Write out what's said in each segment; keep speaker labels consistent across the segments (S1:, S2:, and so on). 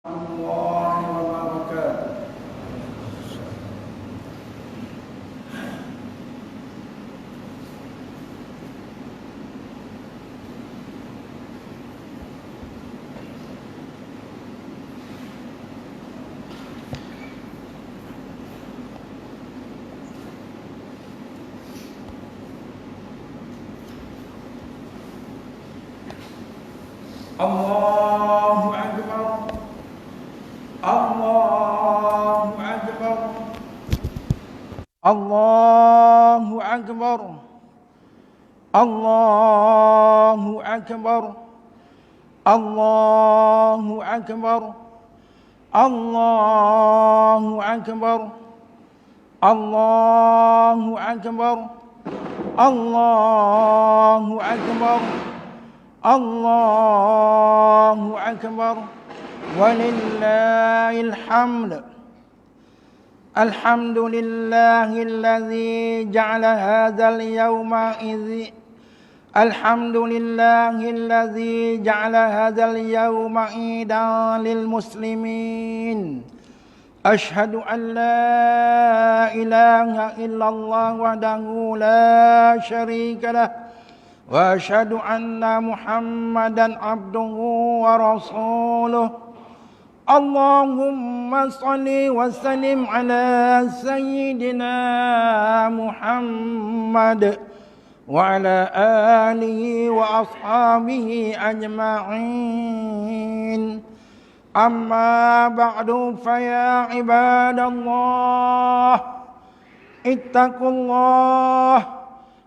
S1: الله وبركاته. Allahu Akbar. Allahu Akbar. Allahu Akbar. Allahu Akbar. Allahu Akbar. Allahu Akbar. Allahu Akbar. Allahu Akbar. Allahu Akbar. Walillahil hamd. Alhamdulillahilladzi ja'ala hadzal yawma idzi Alhamdulillahilladzi ja'ala hadzal yawma idan lil muslimin. Asyhadu an la ilaha illallah wahdahu la syarika lah. Wa asyhadu anna Muhammadan abduhu wa rasuluh. Allahumma salli wa sallim ala sayyidina Muhammad wa ala alihi wa ashabihi ajma'in. Amma ba'du fa ya ibadallah, ittaqullah.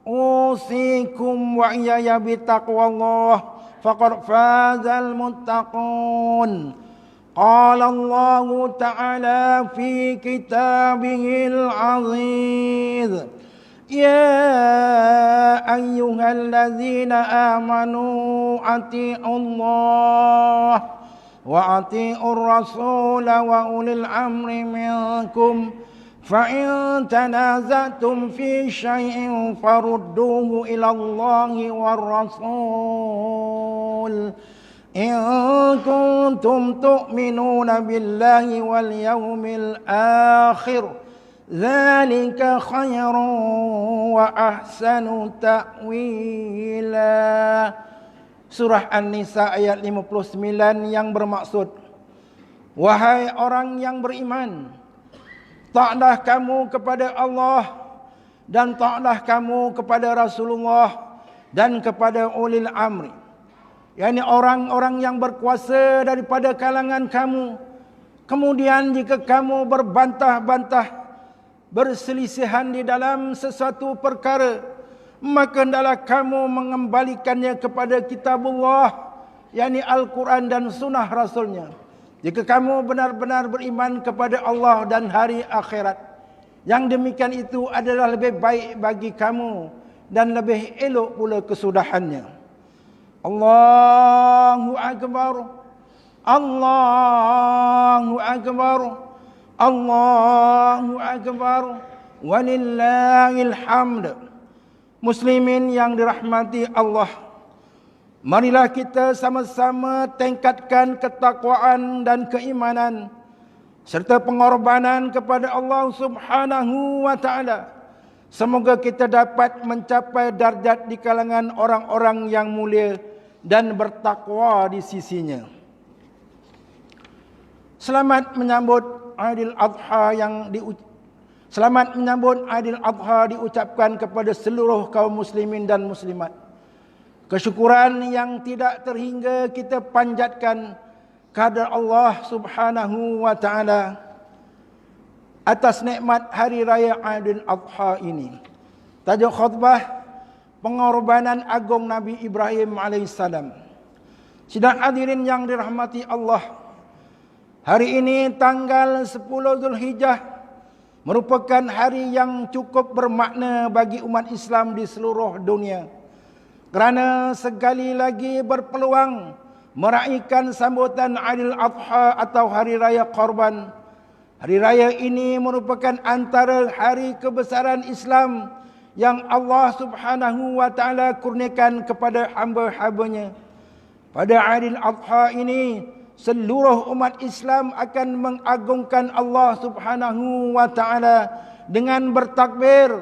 S1: Usikum wa iyaya bitaqwallah, faqad fazal muttaqun. Qala Allah Ta'ala fi kitabihil aziz. Ya ayyuhalladzina amanu ati'ullah wa ati'ur rasul wa ulil amri minkum. فَإِن تَنَازَعْتُمْ فِي شَيْءٍ فَرُدُّوهُ إِلَى اللَّهِ وَالرَّسُولِ إِن كُنتُمْ تُؤْمِنُونَ بِاللَّهِ وَالْيَوْمِ الْآخِرِ ذَلِكَ خَيْرٌ وَأَحْسَنُ تَأْوِيلًا. Surah An-Nisa ayat 59 yang bermaksud, wahai orang yang beriman, taatlah kamu kepada Allah dan taatlah kamu kepada Rasulullah dan kepada ulil amri, yakni orang-orang yang berkuasa daripada kalangan kamu. Kemudian jika kamu berbantah-bantah, berselisihan di dalam sesuatu perkara, maka hendaklah kamu mengembalikannya kepada kitabullah, yakni Al-Quran dan sunnah Rasulnya. Jika kamu benar-benar beriman kepada Allah dan hari akhirat, yang demikian itu adalah lebih baik bagi kamu dan lebih elok pula kesudahannya. Allahu Akbar. Allahu Akbar. Allahu Akbar. Walillahil hamd. Muslimin yang dirahmati Allah, marilah kita sama-sama tingkatkan ketakwaan dan keimanan serta pengorbanan kepada Allah Subhanahu wa taala. Semoga kita dapat mencapai darjat di kalangan orang-orang yang mulia dan bertakwa di sisinya. Selamat menyambut Aidil Adha Selamat menyambut Aidil Adha diucapkan kepada seluruh kaum muslimin dan muslimat. Kesyukuran yang tidak terhingga kita panjatkan kepada Allah Subhanahu wa taala atas nikmat hari raya Aidil Adha ini. Tajuk khutbah, pengorbanan agung Nabi Ibrahim alaihissalam. Sidang hadirin yang dirahmati Allah, hari ini tanggal 10 Zulhijjah merupakan hari yang cukup bermakna bagi umat Islam di seluruh dunia, kerana sekali lagi berpeluang meraihkan sambutan Aidil Adha atau Hari Raya Korban. Hari raya ini merupakan antara hari kebesaran Islam yang Allah Subhanahu wa taala kurniakan kepada hamba-hambanya. Pada Aidil Adha ini, seluruh umat Islam akan mengagungkan Allah Subhanahu wa taala dengan bertakbir,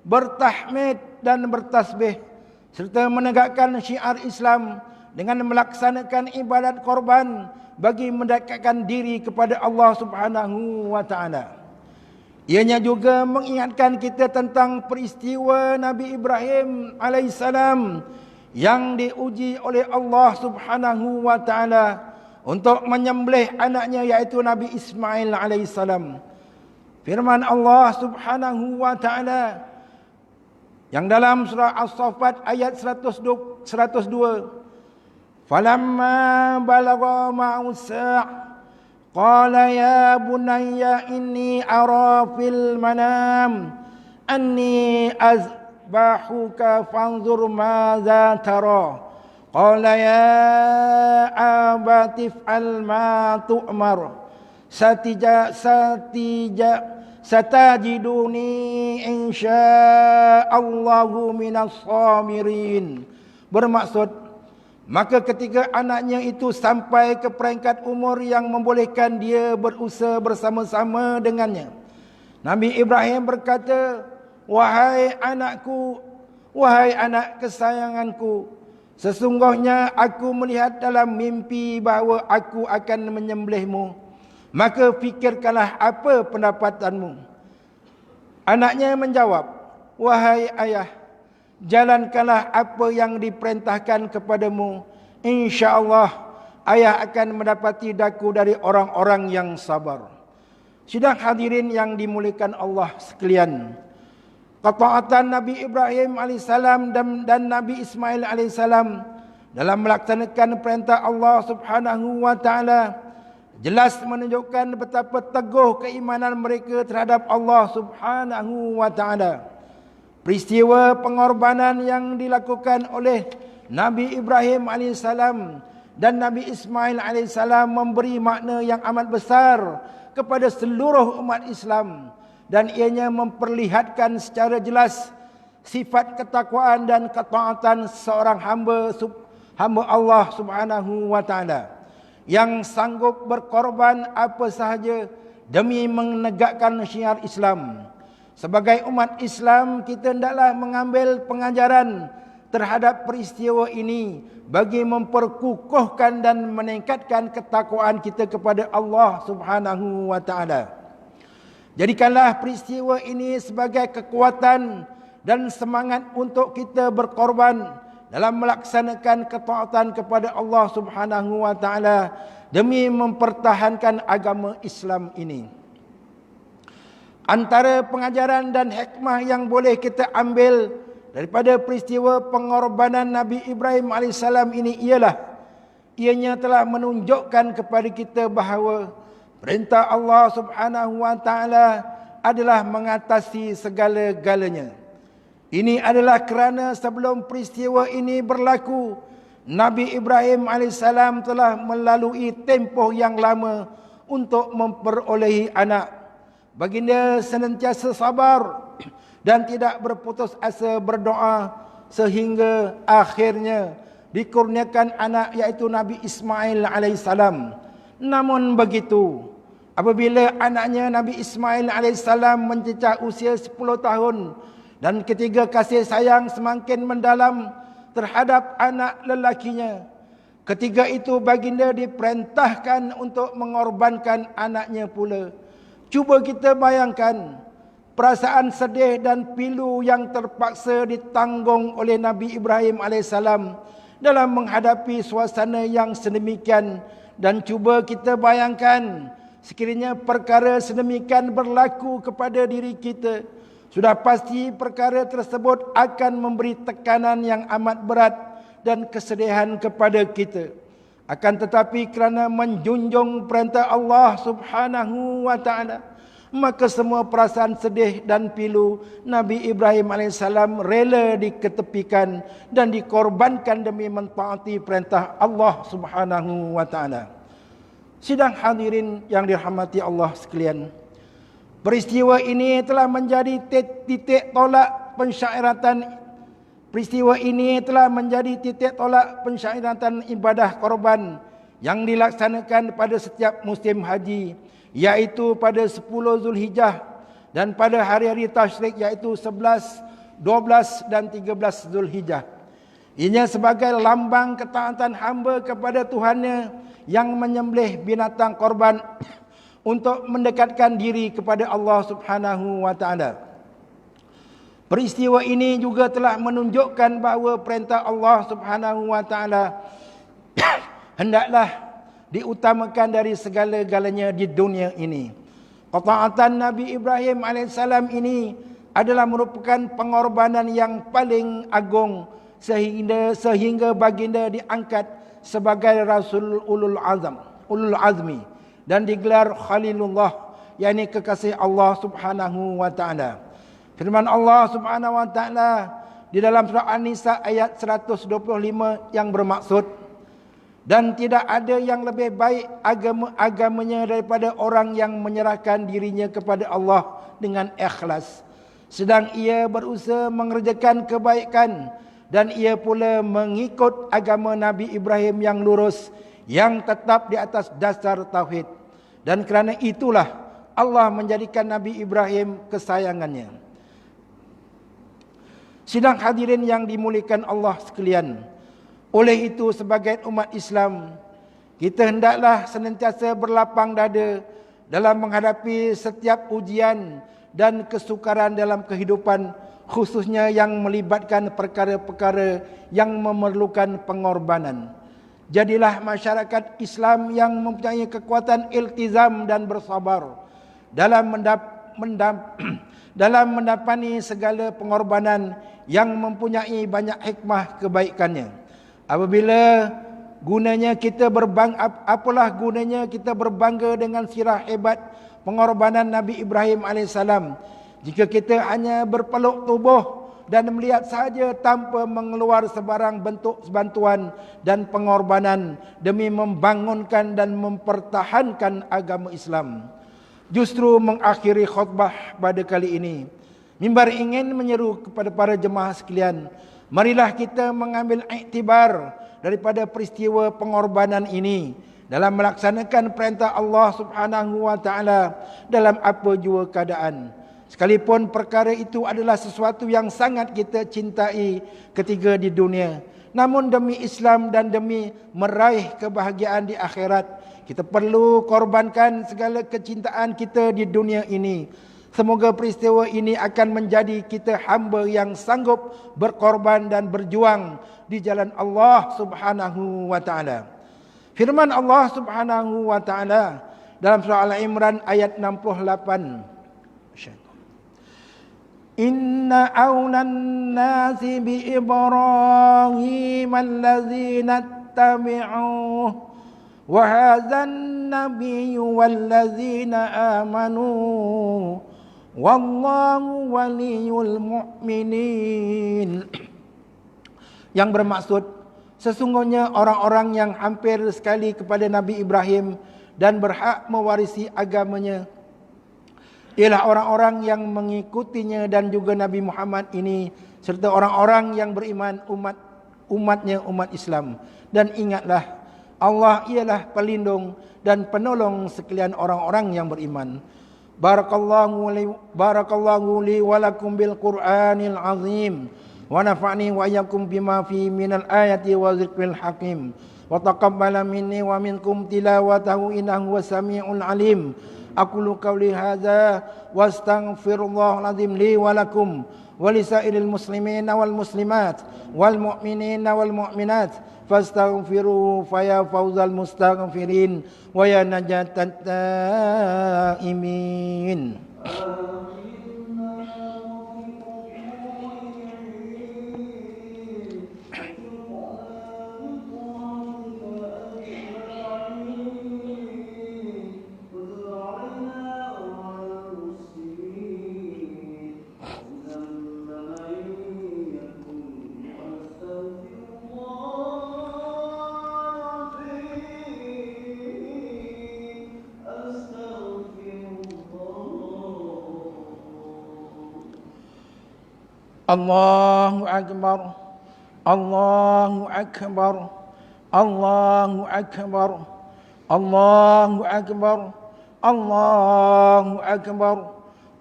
S1: bertahmid dan bertasbih, serta menegakkan syiar Islam dengan melaksanakan ibadat korban bagi mendekatkan diri kepada Allah Subhanahu wa taala. Ianya juga mengingatkan kita tentang peristiwa Nabi Ibrahim alaihissalam yang diuji oleh Allah Subhanahu wa taala untuk menyembelih anaknya, iaitu Nabi Ismail alaihissalam. Firman Allah Subhanahu wa taala yang dalam surah As-Saffat ayat 102, falamma balagha ma'usa' qala ya bunayya inni ara fil manam anni azbahuka fanzur madza tara. Qala ya abati f'al ma tu'mar satajiduni insya'allahu minas sabirin. Bermaksud, maka ketika anaknya itu sampai ke peringkat umur yang membolehkan dia berusaha bersama-sama dengannya, Nabi Ibrahim berkata, wahai anakku, wahai anak kesayanganku, sesungguhnya aku melihat dalam mimpi bahawa aku akan menyembelihmu. Maka fikirkanlah apa pendapatanmu. Anaknya menjawab, wahai ayah, jalankanlah apa yang diperintahkan kepadamu. InsyaAllah ayah akan mendapati daku dari orang-orang yang sabar. Sidang hadirin yang dimuliakan Allah sekalian, ketaatan Nabi Ibrahim alaihissalam dan Nabi Ismail alaihissalam dalam melaksanakan perintah Allah Subhanahu wa taala jelas menunjukkan betapa teguh keimanan mereka terhadap Allah Subhanahu wa taala. Peristiwa pengorbanan yang dilakukan oleh Nabi Ibrahim alaihissalam dan Nabi Ismail alaihissalam memberi makna yang amat besar kepada seluruh umat Islam, dan ianya memperlihatkan secara jelas sifat ketakwaan dan ketaatan seorang hamba Allah Subhanahu wa taala yang sanggup berkorban apa sahaja demi menegakkan syiar Islam. Sebagai umat Islam, kita hendaklah mengambil pengajaran terhadap peristiwa ini bagi memperkukuhkan dan meningkatkan ketakwaan kita kepada Allah Subhanahu wa taala. Jadikanlah peristiwa ini sebagai kekuatan dan semangat untuk kita berkorban dalam melaksanakan ketaatan kepada Allah Subhanahu wa taala demi mempertahankan agama Islam ini. Antara pengajaran dan hikmah yang boleh kita ambil daripada peristiwa pengorbanan Nabi Ibrahim alaihissalam ini ialah ianya telah menunjukkan kepada kita bahawa perintah Allah Subhanahu wa taala adalah mengatasi segala-galanya. Ini adalah kerana sebelum peristiwa ini berlaku, Nabi Ibrahim alaihissalam telah melalui tempoh yang lama untuk memperolehi anak. Baginda senantiasa sabar dan tidak berputus asa berdoa sehingga akhirnya dikurniakan anak, iaitu Nabi Ismail alaihissalam. Namun begitu, apabila anaknya Nabi Ismail alaihissalam mencecah usia 10 tahun dan ketika kasih sayang semakin mendalam terhadap anak lelakinya, ketika itu baginda diperintahkan untuk mengorbankan anaknya pula. Cuba kita bayangkan perasaan sedih dan pilu yang terpaksa ditanggung oleh Nabi Ibrahim alaihissalam dalam menghadapi suasana yang sedemikian. Dan cuba kita bayangkan sekiranya perkara sedemikian berlaku kepada diri kita, sudah pasti perkara tersebut akan memberi tekanan yang amat berat dan kesedihan kepada kita. Akan tetapi kerana menjunjung perintah Allah Subhanahu wa taala, maka semua perasaan sedih dan pilu Nabi Ibrahim alaihissalam rela diketepikan dan dikorbankan demi mentaati perintah Allah Subhanahu wa taala. Sidang hadirin yang dirahmati Allah sekalian, peristiwa ini telah menjadi titik tolak pensyairatan. Peristiwa ini telah menjadi titik tolak pensyairatan ibadah korban yang dilaksanakan pada setiap musim haji, iaitu pada 10 Zulhijjah dan pada hari-hari tasyrik iaitu 11, 12 dan 13 Zulhijjah. Ianya sebagai lambang ketaatan hamba kepada Tuhannya yang menyembelih binatang korban untuk mendekatkan diri kepada Allah Subhanahu wa taala. Peristiwa ini juga telah menunjukkan bahawa perintah Allah Subhanahu wa taala hendaklah diutamakan dari segala-galanya di dunia ini. Ketaatan Nabi Ibrahim AS ini adalah merupakan pengorbanan yang paling agung sehingga baginda diangkat sebagai Rasul ulul azmi dan digelar Khalilullah, yakni kekasih Allah Subhanahu wa taala. Firman Allah Subhanahu wa taala di dalam surah An-Nisa ayat 125 yang bermaksud, dan tidak ada yang lebih baik agamanya daripada orang yang menyerahkan dirinya kepada Allah dengan ikhlas, sedang ia berusaha mengerjakan kebaikan, dan ia pula mengikut agama Nabi Ibrahim yang lurus, yang tetap di atas dasar tauhid. Dan kerana itulah Allah menjadikan Nabi Ibrahim kesayangannya. Sidang hadirin yang dimuliakan Allah sekalian, oleh itu sebagai umat Islam, kita hendaklah senantiasa berlapang dada dalam menghadapi setiap ujian dan kesukaran dalam kehidupan, khususnya yang melibatkan perkara-perkara yang memerlukan pengorbanan. Jadilah masyarakat Islam yang mempunyai kekuatan iltizam dan bersabar dalam mendapani segala pengorbanan yang mempunyai banyak hikmah kebaikannya. Apalah gunanya kita berbangga dengan sirah hebat pengorbanan Nabi Ibrahim AS jika kita hanya berpeluk tubuh dan melihat sahaja tanpa mengeluar sebarang bentuk bantuan dan pengorbanan demi membangunkan dan mempertahankan agama Islam. Justru mengakhiri khutbah pada kali ini, mimbar ingin menyeru kepada para jemaah sekalian, marilah kita mengambil iktibar daripada peristiwa pengorbanan ini dalam melaksanakan perintah Allah Subhanahu wa taala dalam apa jua keadaan. Sekalipun perkara itu adalah sesuatu yang sangat kita cintai ketika di dunia, namun demi Islam dan demi meraih kebahagiaan di akhirat, kita perlu korbankan segala kecintaan kita di dunia ini. Semoga peristiwa ini akan menjadi kita hamba yang sanggup berkorban dan berjuang di jalan Allah Subhanahu wa taala. Firman Allah Subhanahu wa taala dalam surah Al-Imran ayat 68. Inna awlan nasi bi Ibrahim allazina tabi'uh wa hadzan nabiyyu wallazina amanu wallahu waliyul mu'minin. Yang bermaksud, sesungguhnya orang-orang yang hampir sekali kepada Nabi Ibrahim dan berhak mewarisi agamanya ialah orang-orang yang mengikutinya dan juga Nabi Muhammad ini, serta orang-orang yang beriman umat Islam. Dan ingatlah, Allah ialah pelindung dan penolong sekalian orang-orang yang beriman. Barakallahu li wa lakum bil Qur'anil azim wa nafa'ni wa iyyakum bima fi minal ayati wa zikril hakim wa taqabbala minni wa minkum tilawatahu innahu wasami'ul alim. Aqulu qawli hadza wastaghfirullahal azim li wa lakum wa lisairil muslimin wal muslimat wal mu'minin wal mu'minat fastaghfiruhu fa ya fawzal mustaghfirin wa ya najatat taimin. Allahu akbar, Allahu akbar, Allahu akbar. Allahu akbar, Allahu akbar,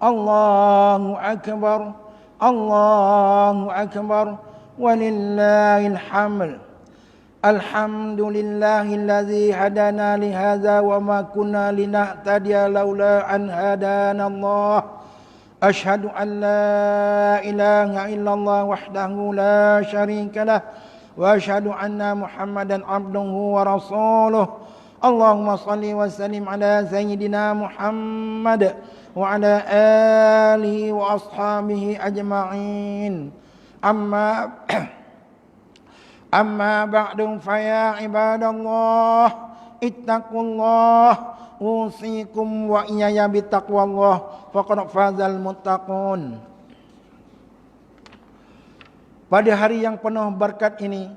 S1: Allahu akbar, Allahu akbar, walillahil hamd. Alhamdulillahilladzi hadana li hadza wa ma kunna linahtadiya laula an hadana Allah. Asyhadu an la ilaha illallah wahdahu la syarika lah wa asyhadu anna Muhammadan abduhu wa rasuluh. Allahumma salli wa sallim ala sayyidina Muhammad wa ala alihi wa ashabihi ajma'in. Amma ba'du fa ya ibadallah ittaqullah usikum wa iyaya bittaqwallah faqad fazal muttaqun. Pada hari yang penuh berkat ini,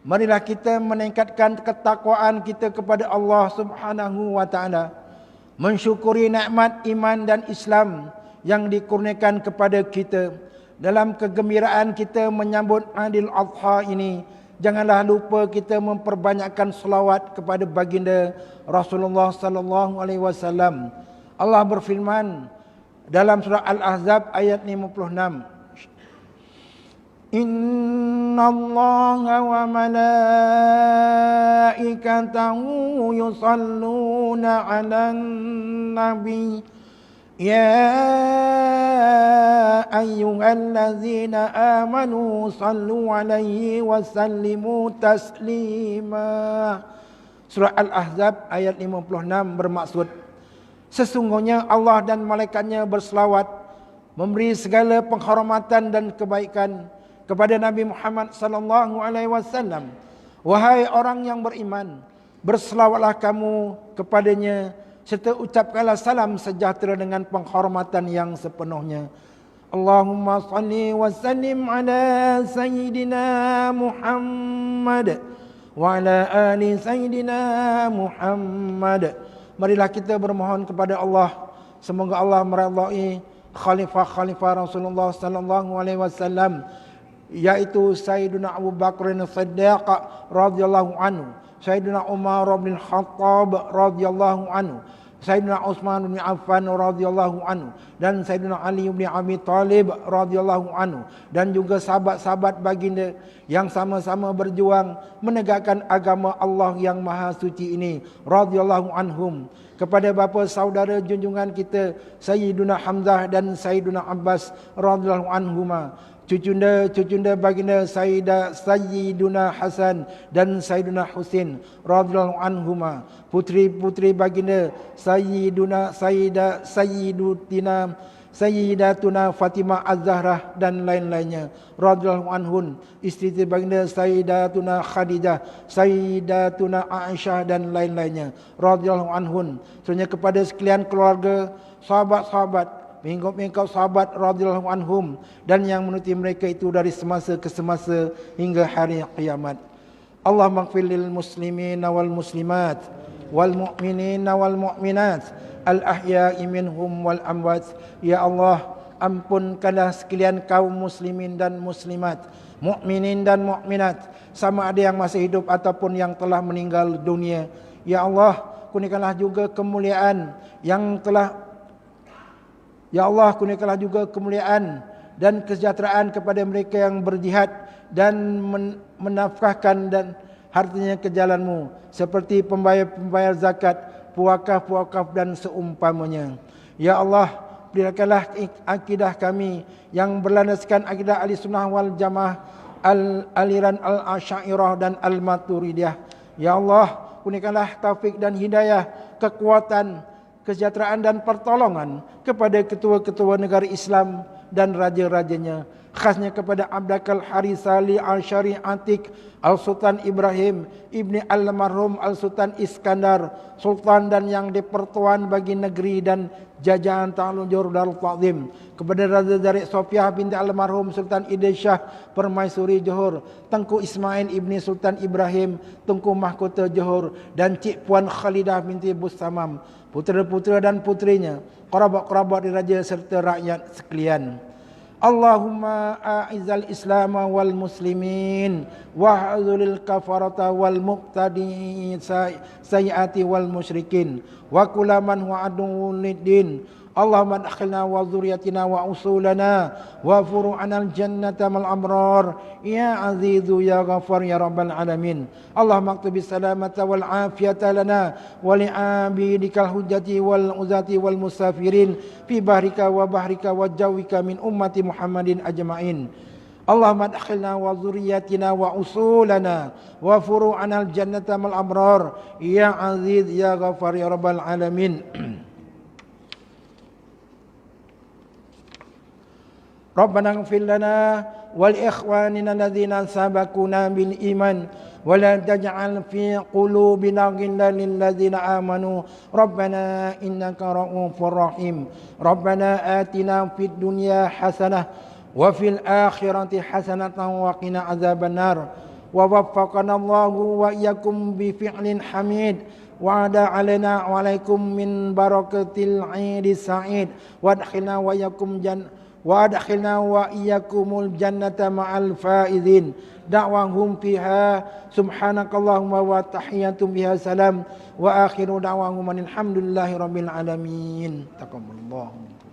S1: marilah kita meningkatkan ketakwaan kita kepada Allah Subhanahu wa taala, mensyukuri nikmat iman dan Islam yang dikurniakan kepada kita. Dalam kegembiraan kita menyambut Aidil Adha ini, janganlah lupa kita memperbanyakkan selawat kepada baginda Rasulullah sallallahu alaihi wasallam. Allah berfirman dalam surah Al-Ahzab ayat 56. Innallaha wa malaikatahu yusalluna 'alan nabi ya ayyuhallazina amanu sallu alaihi wa sallimu taslima. Surah Al-Ahzab ayat 56 bermaksud, sesungguhnya Allah dan malaikatnya berselawat, memberi segala penghormatan dan kebaikan kepada Nabi Muhammad sallallahu alaihi wasallam. Wahai orang yang beriman, berselawatlah kamu kepadanya serta ucapkanlah salam sejahtera dengan penghormatan yang sepenuhnya. Allahumma salli wa sallim ala sayyidina Muhammad wa ala ali sayyidina Muhammad. Marilah kita bermohon kepada Allah, semoga Allah meridai khalifah-khalifah Rasulullah sallallahu alaihi wasallam, yaitu Sayyidina Abu Bakr As-Siddiq radhiyallahu anhu, Sayyidina Umar bin Khattab radhiyallahu anhu, Sayyidina Utsman bin Affan radhiyallahu anhu, dan Sayyidina Ali bin Abi Thalib radhiyallahu anhu, dan juga sahabat-sahabat baginda yang sama-sama berjuang menegakkan agama Allah yang maha suci ini radhiyallahu anhum. Kepada bapa saudara junjungan kita Sayyidina Hamzah dan Sayyidina Abbas radhiyallahu anhuma, cucunda baginda Sayyiduna Hasan dan Sayyiduna Husain radhiyallahu anhuma, putri-putri baginda Sayyidatuna Fatimah Az-Zahrah dan lain-lainnya radhiyallahu anhun, istri baginda Sayyidatuna Khadijah, Sayyidatuna Aisyah dan lain-lainnya radhiyallahu anhun. Sebenarnya kepada sekalian keluarga, sahabat-sahabat, pengikut sahabat radhiyallahu anhum, dan yang menuruti mereka itu dari semasa ke semasa hingga hari kiamat. Allahumma ighfir lil muslimin wal muslimat wal mu'minin wal mu'minat al ahya'i minhum wal amwat. Ya Allah, ampunkanlah sekalian kaum muslimin dan muslimat, mukminin dan mukminat, sama ada yang masih hidup ataupun yang telah meninggal dunia. Ya Allah, kurniakanlah juga kemuliaan yang telah kurniakanlah juga kemuliaan dan kesejahteraan kepada mereka yang berjihad dan menafkahkan dan hartanya ke jalan-Mu, seperti pembayar zakat, puakaf dan seumpamanya. Ya Allah, berikanlah akidah kami yang berlandaskan akidah ahli sunnah wal jamaah, aliran al-asyairah dan al-maturidiyah. Ya Allah, kurniakanlah taufik dan hidayah, kekuatan, kesejahteraan dan pertolongan kepada ketua-ketua negara Islam dan raja-rajanya, khasnya kepada Abdakal Harisali Al-Syari Atik, Al-Sultan Ibrahim Ibni Al-Marhum Al-Sultan Iskandar, Sultan dan yang dipertuan bagi negeri dan jajahan Ta'alunjur Darul Ta'zim, kepada Raja Zarik Sofiah binti Al-Marhum Sultan Idris Shah Permaisuri Johor, Tengku Ismail Ibni Sultan Ibrahim Tengku Mahkota Johor, dan Cik Puan Khalidah binti Bustamam, putera-putera dan putrinya, kerabat-kerabat diraja serta rakyat sekalian. Allahumma a'izzal Islam wal muslimin wahzulil kafarata wal muqtadi sayyati wal musyrikin wa kullaman huwa aduwwun lid-din. Allahumma adkhilna wa dzurriyyatina wa usulana wa furu'anal jannata mal abrar ya azizu ya ghafar ya rabbal alamin. Allahumma aktub salamata wal afiyata lana wa li abidikal hujjati wal uzati wal musafirin fi bahrika wa bahrika wa jawika min ummati Muhammadin ajma'in. Allahumma adkhilna wa dzurriyyatina wa usulana wa furu'anal jannata mal abrar ya aziz ya ghafar ya rabbal alamin. Rabbana ighfir lana wal ikhwanina alladhina sabaquna bil iman wa la taj'al fi qulubina ghillan lil ladzina amanu Rabbana innaka ra'ufur rahim. Rabbana atina fid dunya hasanah wa fil akhirati hasanatan wa qina adzabannar. Wa waffaqana Allahu wa iyyakum bi fi'lin hamid wa ada alaina wa alaikum min barakatil 'idis sa'id wa adkhilna wa iyyakum wa adkhilna wa iyyakumul jannata ma'al faizin. Da'wahum fiha subhanakallahumma wa tahiyatum biha salam wa akhiru da'wahum alhamdulillahi rabbil alamin. Taqabbalallahu minkum.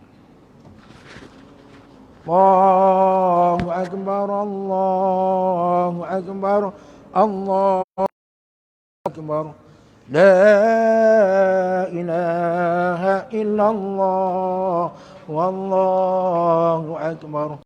S1: Allahu akbar, Allahu akbar, Allahu akbar. La ilaha illallah wallahu akbar.